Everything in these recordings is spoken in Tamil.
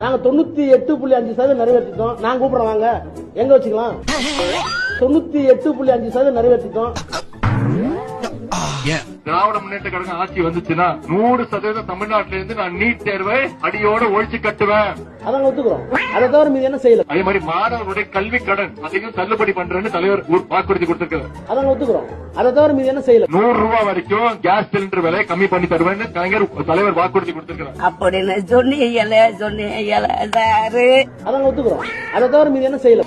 நாங்க 98.5% நிறைவேற்றிட்டோம். நான் கூப்பிடுறேன் வாங்க, எங்க வச்சுக்கலாம். 98.5% நிறைவேற்றிட்டோம். திராவிட முன்னேற்ற கழகம் ஆட்சி வந்துச்சுன்னா 100% தமிழ்நாட்டில இருந்து நான் நீட் தேர்வை அடியோட ஒழிச்சு கட்டுவேன். அதான் ஒத்துக்கிறோம். அதை தவிர மீது என்ன செய்யல. அதே மாதிரி மாணவர்களுடைய கல்வி கடன் அதையும் தள்ளுபடி பண்றேன்னு தலைவர் வாக்குறுதி கொடுத்திருக்காரு. அதான் ஒத்துக்கிறோம். அதை தவிர மீது என்ன செய்யல. 100 ரூபாய் வரைக்கும் கேஸ் சிலிண்டர் விலை கம்மி பண்ணி தருவேன்னு கலைஞர் தலைவர் வாக்குறுதி கொடுத்திருக்காரு. அப்படின்னு சொன்னீங்களே அதான் ஒத்துக்கிறோம். அதை தவிர மீது என்ன செய்யல.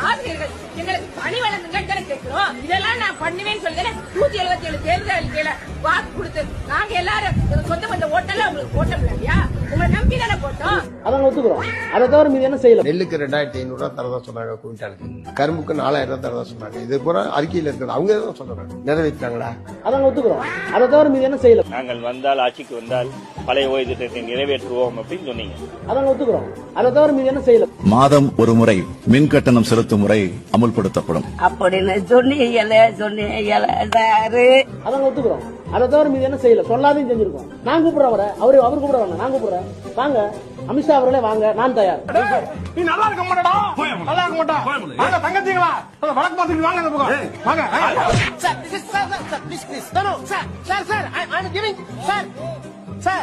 ஆசிரியர்கள் எங்களுக்கு பணி வழங்குங்க கேட்கிறோம். இதெல்லாம் நான் பண்ணுவேன்னு சொல்லுங்க. 177 தேர்தல் அறிக்கையில வாக்கு கொடுத்து நாங்க எல்லாரும் சொந்த பந்த ஓட்டல உங்களுக்கு போட்டோம் இல்லையா, உங்களை நம்பி தானே போட்டோம். அதான் ஒத்துக்கிறோம். அதை தவிர மீது என்ன செய்யல. நெல்லுக்கு 2500 ரூபாய் தரதா சொன்னாங்க குவிண்டாலுக்கு, கரும்புக்கு 4000 ரூபாய் தரதா சொன்னாங்க. இது பூரா அறிக்கையில் இருக்கிறது, அவங்க தான் சொல்றாங்க. நிறைவேற்றாங்களா? அதான் ஒத்துக்கிறோம். அதை தவிர மீது என்ன செய்யல. நாங்கள் வந்தால் ஆட்சிக்கு வந்தால் பழைய ஓய்வு திட்டத்தை நிறைவேற்றுவோம் அப்படின்னு சொன்னீங்க. அதான் ஒத்துக்கிறோம். அதை தவிர மீது என்ன செய்யல. மாதம் ஒரு முறை மின் கட்டணம் செலுத்தும் முறை அமுல்படுத்தப்படும். அப்படின்னு சொன்னீங்களே அதான் ஒத்துக்கிறோம். அதை தவிர மீது என்ன செய்யல. சொல்லாதையும் செஞ்சிருக்கோம். நான் கூப்பிடுறேன் அவரை, அவர் கூப்பிட வேண்டாம், நான் கூப்பிடுறேன். வாங்க அமித்ஷா அவர்களே வாங்க, நான் தயார். நீ நல்லா இருக்க மாட்டா, நல்லா இருக்க மாட்டா. வாங்க தங்கச்சிங்களா, வழக்கு பார்த்துட்டு வாங்க அந்த பக்கம் வாங்க. Sir, this is sir, please. No, sir, I'm giving, sir.